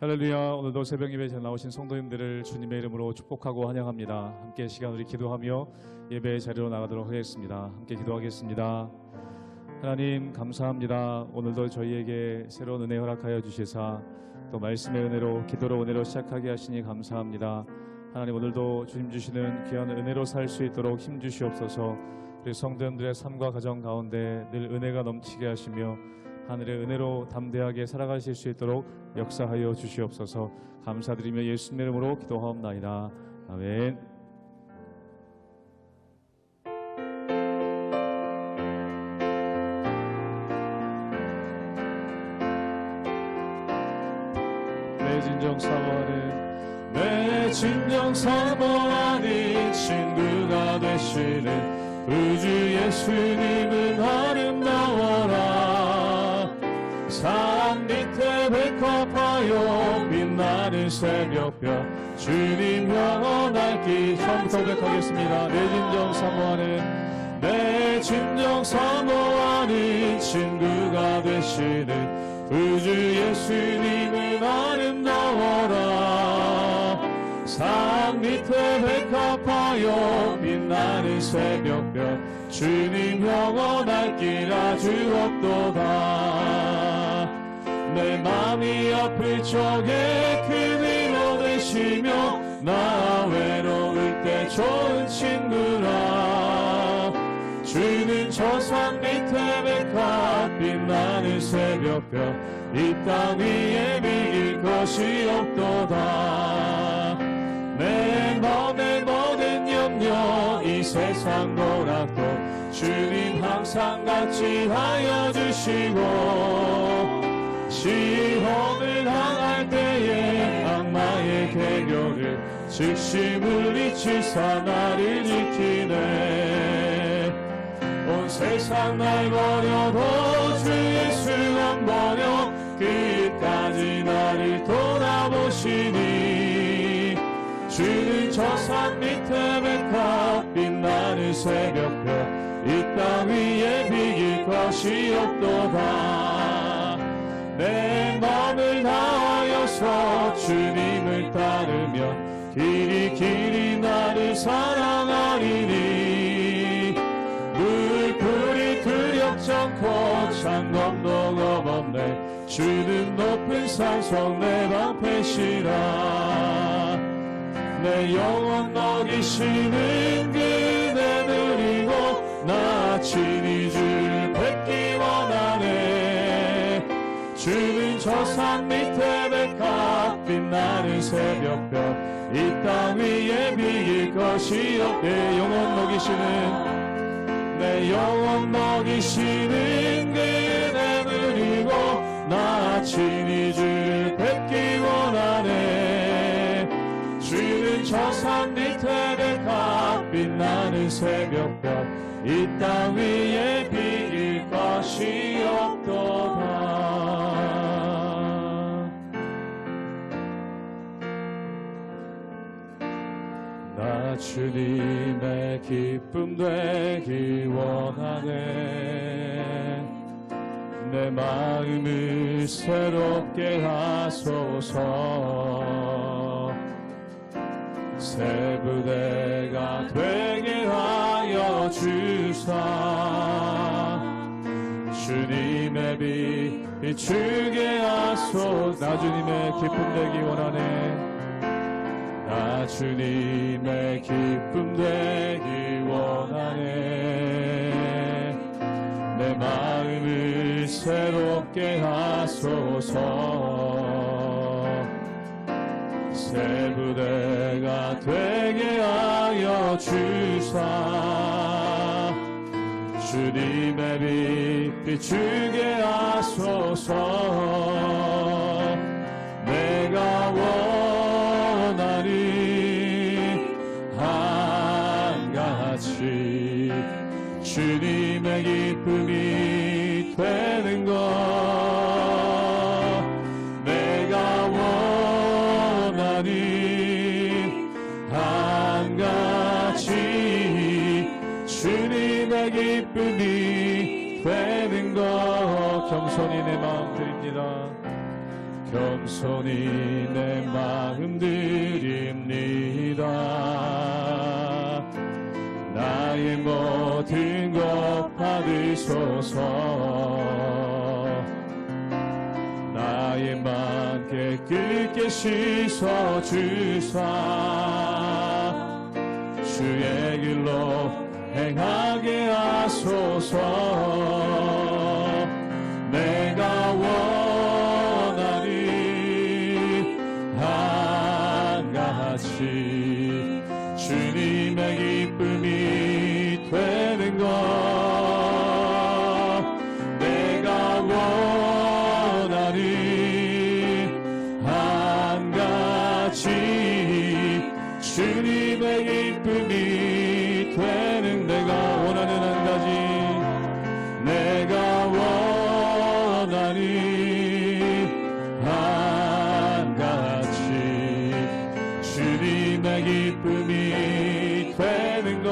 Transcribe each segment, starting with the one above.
할렐루야. 오늘도 새벽 예배에 나오신 성도님들을 주님의 이름으로 축복하고 환영합니다. 함께 시간 우리 기도하며 예배의 자리로 나가도록 하겠습니다. 함께 기도하겠습니다. 하나님 감사합니다. 오늘도 저희에게 새로운 은혜 허락하여 주시사 또 말씀의 은혜로 기도로 은혜로 시작하게 하시니 감사합니다. 하나님 오늘도 주님 주시는 귀한 은혜로 살 수 있도록 힘 주시옵소서. 우리 성도님들의 삶과 가정 가운데 늘 은혜가 넘치게 하시며 하늘의 은혜로 담대하게 살아가실 수 있도록 역사하여 주시옵소서. 감사드리며 예수님의 이름으로 기도하옵나이다. 아멘. 내 진정 사모하는 친구가 되시는 우주 예수님은 아름다워라. 산 밑에 백합하여 빛나는 새벽별 주님 영원할 길. 처음부터 고백하겠습니다. 내 진정 사모하는 친구가 되시는 우주 예수님은 아름다워라. 산 밑에 백합하여 빛나는 새벽별 주님 영원할 길 아주 없도다. 내 맘이 아플 적에 그 위로 되시며 나 외로울 때 좋은 친구라. 주는 저 산 밑에 백합 빛나는 새벽별 이 땅 위에 비길 것이 없도다. 내 맘의 모든 염려 이 세상 고락도 주님 항상 같이 하여 주시고 시험을 당할 때에 악마의 계교를 즉시 물리치사 나를 지키네. 온 세상 날 버려도 주 예수 안 버려 끝까지 나를 돌아보시니. 주는 저 산 밑에 백합 빛나는 새벽별 이 땅 위에 비길 것이 없도다. 내 맘을 다하여서 주님을 따르면 길이 나를 사랑하리니. 물풀이 두렵지 않고 창검도 겁없네. 주는 높은 산성 내 방패시라. 내 영혼 먹이시는 그대 누리고 나 친히 주를 뵙기 원하네. 주는 저 산 밑에 백합 빛나는 새벽별 이 땅 위에 비길 것이 없네. 내 영혼 먹이시는 그대 누리고 나 친히 주를 뵙기 원하네. 주는 저 산 밑에 백합 빛나는 새벽별 이 땅 위에 비길 것이 없도다. 나 주님의 기쁨 되기 원하네. 내 마음을 새롭게 하소서. 새 부대가 되게 하여 주사. 주님의 빛 비추게 하소서. 나 주님의 기쁨 되기 원하네. 나 주님의 기쁨 되기 원하네. 내 마음을 새롭게 하소서. 새 부대가 되게 하여 주사. 주님의 빛 비추게 하소서. 내가 원하니 한같이 주님의 기쁨이 되는 것. 내가 원하니 한같이 주님의 기쁨이 되는 것. 겸손히 내 마음 드립니다. 겸손히 내 마음 드립니다. 나의 모든 것 받으소서. 나의 맘 깨끗게 씻어주사 주의 길로 행하게 하소서. 내가 원하니 한같이 주님의 기쁨이 되는 것. 내가 원하니 한같이 주님의 기쁨이 되는. 내가 원하는 한 가지. 내가 원하니 한같이 주님의 기쁨이 되는 것.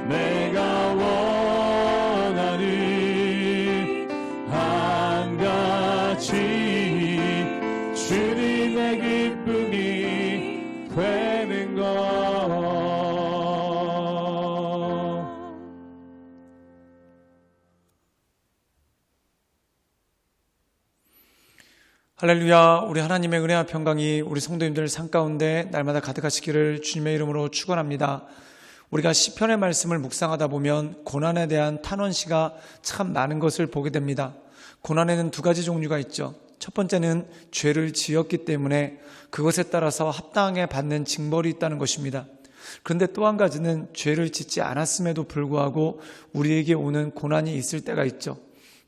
내가 원하니 한같이 주님의 기쁨이 되는 것. 할렐루야. 우리 하나님의 은혜와 평강이 우리 성도님들 삶 가운데 날마다 가득하시기를 주님의 이름으로 축원합니다. 우리가 시편의 말씀을 묵상하다 보면 고난에 대한 탄원시가 참 많은 것을 보게 됩니다. 고난에는 두 가지 종류가 있죠. 첫 번째는 죄를 지었기 때문에 그것에 따라서 합당하게 받는 징벌이 있다는 것입니다. 그런데 또 한 가지는 죄를 짓지 않았음에도 불구하고 우리에게 오는 고난이 있을 때가 있죠.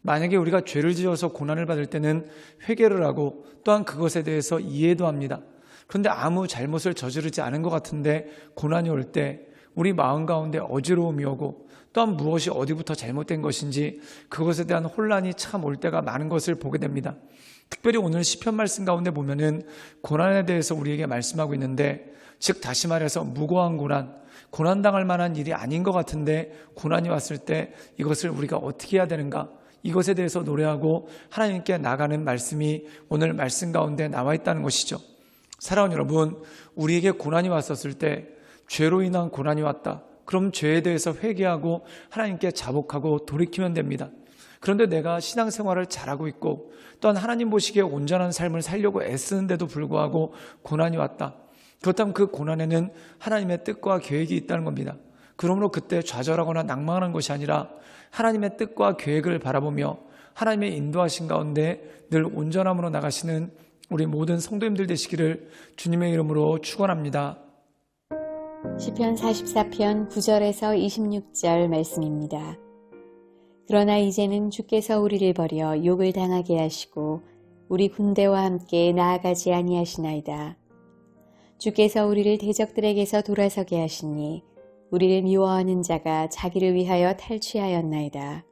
만약에 우리가 죄를 지어서 고난을 받을 때는 회개를 하고 또한 그것에 대해서 이해도 합니다. 그런데 아무 잘못을 저지르지 않은 것 같은데 고난이 올 때 우리 마음 가운데 어지러움이 오고 또한 무엇이 어디부터 잘못된 것인지 그것에 대한 혼란이 참 올 때가 많은 것을 보게 됩니다. 특별히 오늘 시편 말씀 가운데 보면은 고난에 대해서 우리에게 말씀하고 있는데, 즉 다시 말해서 무고한 고난당할 만한 일이 아닌 것 같은데 고난이 왔을 때 이것을 우리가 어떻게 해야 되는가, 이것에 대해서 노래하고 하나님께 나가는 말씀이 오늘 말씀 가운데 나와 있다는 것이죠. 사랑하는 여러분, 우리에게 고난이 왔었을 때 죄로 인한 고난이 왔다. 그럼 죄에 대해서 회개하고 하나님께 자복하고 돌이키면 됩니다. 그런데 내가 신앙생활을 잘하고 있고 또한 하나님 보시기에 온전한 삶을 살려고 애쓰는데도 불구하고 고난이 왔다. 그렇다면 그 고난에는 하나님의 뜻과 계획이 있다는 겁니다. 그러므로 그때 좌절하거나 낭망하는 것이 아니라 하나님의 뜻과 계획을 바라보며 하나님의 인도하신 가운데 늘 온전함으로 나가시는 우리 모든 성도님들 되시기를 주님의 이름으로 축원합니다. 시편 44편 9절에서 26절 말씀입니다. 그러나 이제는 주께서 우리를 버려 욕을 당하게 하시고 우리 군대와 함께 나아가지 아니하시나이다. 주께서 우리를 대적들에게서 돌아서게 하시니 우리를 미워하는 자가 자기를 위하여 탈취하였나이다.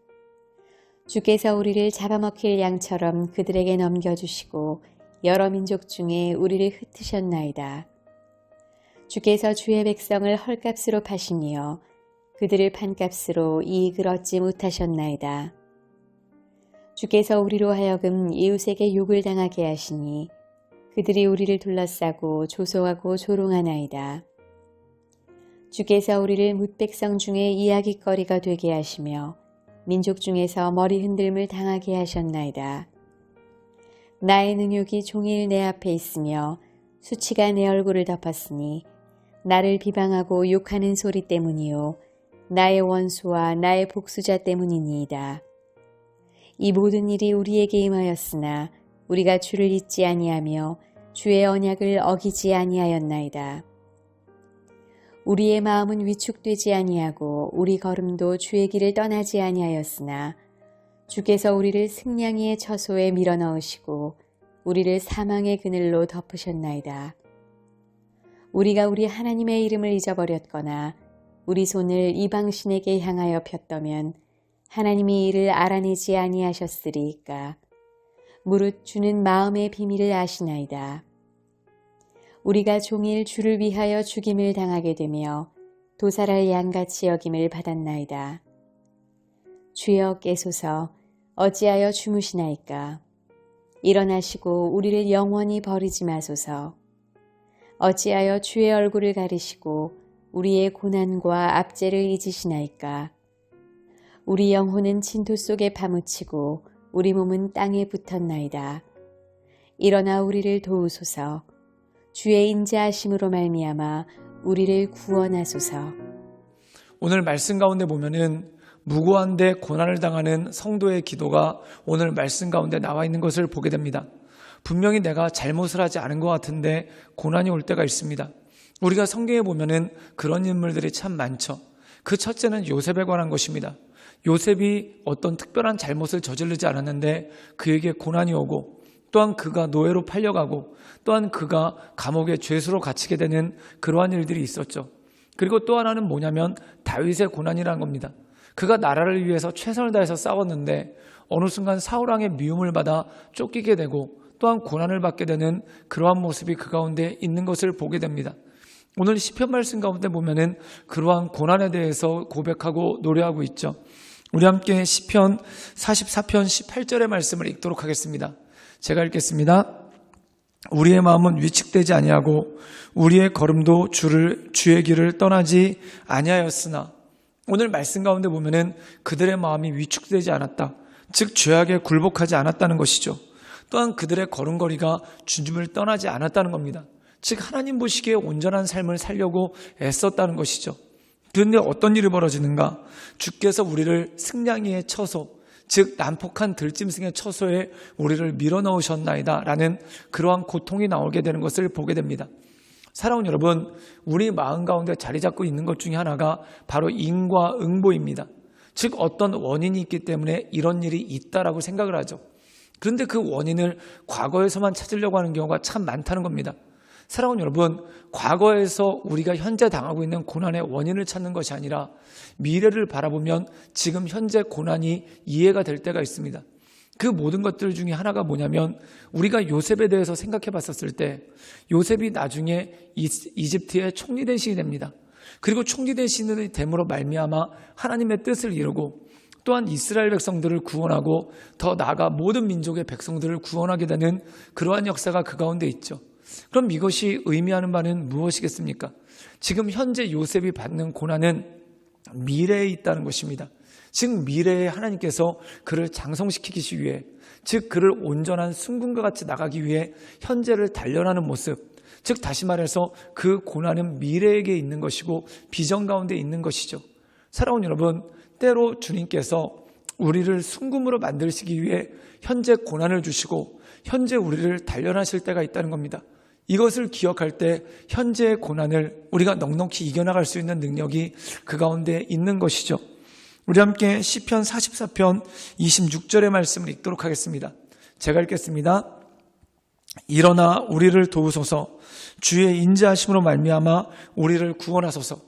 주께서 우리를 잡아먹힐 양처럼 그들에게 넘겨주시고 여러 민족 중에 우리를 흩으셨나이다. 주께서 주의 백성을 헐값으로 파시며 그들을 판값으로 이익을 얻지 못하셨나이다. 주께서 우리로 하여금 이웃에게 욕을 당하게 하시니 그들이 우리를 둘러싸고 조소하고 조롱하나이다. 주께서 우리를 뭇백성 중에 이야깃거리가 되게 하시며 민족 중에서 머리 흔들림을 당하게 하셨나이다. 나의 능욕이 종일 내 앞에 있으며 수치가 내 얼굴을 덮었으니 나를 비방하고 욕하는 소리 때문이요 나의 원수와 나의 복수자 때문이니이다. 이 모든 일이 우리에게 임하였으나 우리가 주를 잊지 아니하며 주의 언약을 어기지 아니하였나이다. 우리의 마음은 위축되지 아니하고 우리 걸음도 주의 길을 떠나지 아니하였으나 주께서 우리를 승냥이의 처소에 밀어넣으시고 우리를 사망의 그늘로 덮으셨나이다. 우리가 우리 하나님의 이름을 잊어버렸거나 우리 손을 이방신에게 향하여 폈더면 하나님이 이를 알아내지 아니하셨으리이까. 무릇 주는 마음의 비밀을 아시나이다. 우리가 종일 주를 위하여 죽임을 당하게 되며 도살할 양같이 여김을 받았나이다. 주여 깨소서, 어찌하여 주무시나이까. 일어나시고 우리를 영원히 버리지 마소서. 어찌하여 주의 얼굴을 가리시고 우리의 고난과 압제를 잊으시나이까. 우리 영혼은 진토 속에 파묻히고 우리 몸은 땅에 붙었나이다. 일어나 우리를 도우소서. 주의 인자하심으로 말미암아 우리를 구원하소서. 오늘 말씀 가운데 보면은 무고한데 고난을 당하는 성도의 기도가 오늘 말씀 가운데 나와 있는 것을 보게 됩니다. 분명히 내가 잘못을 하지 않은 것 같은데 고난이 올 때가 있습니다. 우리가 성경에 보면은 그런 인물들이 참 많죠. 그 첫째는 요셉에 관한 것입니다. 요셉이 어떤 특별한 잘못을 저지르지 않았는데 그에게 고난이 오고, 또한 그가 노예로 팔려가고, 또한 그가 감옥에 죄수로 갇히게 되는 그러한 일들이 있었죠. 그리고 또 하나는 뭐냐면 다윗의 고난이라는 겁니다. 그가 나라를 위해서 최선을 다해서 싸웠는데 어느 순간 사울왕의 미움을 받아 쫓기게 되고 또한 고난을 받게 되는 그러한 모습이 그 가운데 있는 것을 보게 됩니다. 오늘 시편 말씀 가운데 보면은 그러한 고난에 대해서 고백하고 노래하고 있죠. 우리 함께 시편 44편 18절의 말씀을 읽도록 하겠습니다. 제가 읽겠습니다. 우리의 마음은 위축되지 아니하고 우리의 걸음도 주의 길을 떠나지 아니하였으나, 오늘 말씀 가운데 보면은 그들의 마음이 위축되지 않았다. 즉 죄악에 굴복하지 않았다는 것이죠. 또한 그들의 걸음걸이가 주님을 떠나지 않았다는 겁니다. 즉 하나님 보시기에 온전한 삶을 살려고 애썼다는 것이죠. 그런데 어떤 일이 벌어지는가? 주께서 우리를 승냥이의 처소, 즉 난폭한 들짐승의 처소에 우리를 밀어넣으셨나이다 라는 그러한 고통이 나오게 되는 것을 보게 됩니다. 사랑하는 여러분, 우리 마음 가운데 자리 잡고 있는 것 중에 하나가 바로 인과 응보입니다. 즉 어떤 원인이 있기 때문에 이런 일이 있다라고 생각을 하죠. 그런데 그 원인을 과거에서만 찾으려고 하는 경우가 참 많다는 겁니다. 사랑하는 여러분, 과거에서 우리가 현재 당하고 있는 고난의 원인을 찾는 것이 아니라 미래를 바라보면 지금 현재 고난이 이해가 될 때가 있습니다. 그 모든 것들 중에 하나가 뭐냐면 우리가 요셉에 대해서 생각해 봤었을 때 요셉이 나중에 이집트의 총리 대신이 됩니다. 그리고 총리 대신이 됨으로 말미암아 하나님의 뜻을 이루고 또한 이스라엘 백성들을 구원하고 더 나아가 모든 민족의 백성들을 구원하게 되는 그러한 역사가 그 가운데 있죠. 그럼 이것이 의미하는 바는 무엇이겠습니까? 지금 현재 요셉이 받는 고난은 미래에 있다는 것입니다. 즉 미래에 하나님께서 그를 장성시키기 위해, 즉 그를 온전한 순금과 같이 나가기 위해 현재를 단련하는 모습, 즉 다시 말해서 그 고난은 미래에게 있는 것이고 비전 가운데 있는 것이죠. 사랑하는 여러분, 때로 주님께서 우리를 순금으로 만드시기 위해 현재 고난을 주시고 현재 우리를 단련하실 때가 있다는 겁니다. 이것을 기억할 때 현재의 고난을 우리가 넉넉히 이겨나갈 수 있는 능력이 그 가운데 있는 것이죠. 우리 함께 시편 44편 26절의 말씀을 읽도록 하겠습니다. 제가 읽겠습니다. 일어나 우리를 도우소서. 주의 인자하심으로 말미암아 우리를 구원하소서.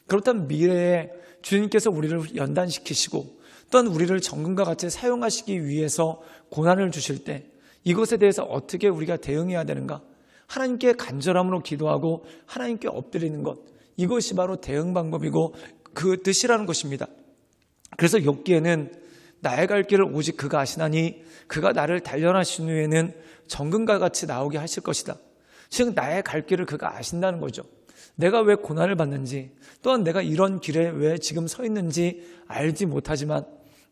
그렇다면 미래에 주님께서 우리를 연단시키시고 또한 우리를 정금과 같이 사용하시기 위해서 고난을 주실 때 이것에 대해서 어떻게 우리가 대응해야 되는가? 하나님께 간절함으로 기도하고 하나님께 엎드리는 것, 이것이 바로 대응 방법이고 그 뜻이라는 것입니다. 그래서 욥기에는 나의 갈 길을 오직 그가 아시나니 그가 나를 단련하신 후에는 정금과 같이 나오게 하실 것이다. 즉 나의 갈 길을 그가 아신다는 거죠. 내가 왜 고난을 받는지, 또한 내가 이런 길에 왜 지금 서 있는지 알지 못하지만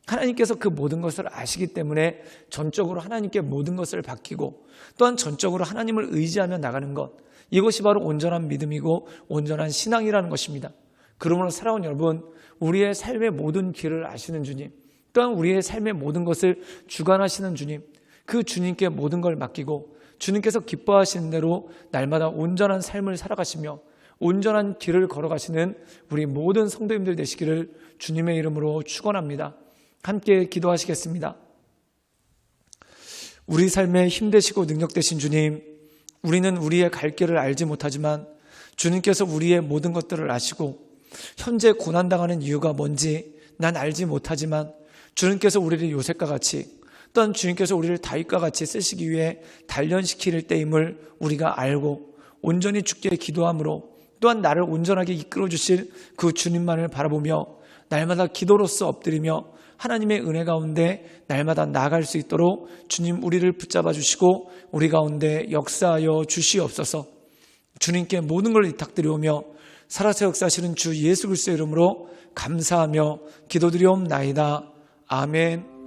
하나님께서 그 모든 것을 아시기 때문에 전적으로 하나님께 모든 것을 맡기고 또한 전적으로 하나님을 의지하며 나가는 것, 이것이 바로 온전한 믿음이고 온전한 신앙이라는 것입니다. 그러므로 사랑하는 여러분, 우리의 삶의 모든 길을 아시는 주님, 또한 우리의 삶의 모든 것을 주관하시는 주님, 그 주님께 모든 걸 맡기고 주님께서 기뻐하시는 대로 날마다 온전한 삶을 살아가시며 온전한 길을 걸어가시는 우리 모든 성도님들 되시기를 주님의 이름으로 축원합니다. 함께 기도하시겠습니다. 우리 삶에 힘되시고 능력되신 주님, 우리는 우리의 갈 길을 알지 못하지만 주님께서 우리의 모든 것들을 아시고 현재 고난당하는 이유가 뭔지 난 알지 못하지만 주님께서 우리를 요셉과 같이 또한 주님께서 우리를 다윗과 같이 쓰시기 위해 단련시킬 때임을 우리가 알고 온전히 주께 기도함으로 또한 나를 온전하게 이끌어 주실 그 주님만을 바라보며 날마다 기도로서 엎드리며 하나님의 은혜 가운데 날마다 나아갈 수 있도록 주님 우리를 붙잡아 주시고 우리 가운데 역사하여 주시옵소서. 주님께 모든 걸 위탁드리오며 살아서 역사하시는 주 예수 그리스도의 이름으로 감사하며 기도드리옵나이다. 아멘.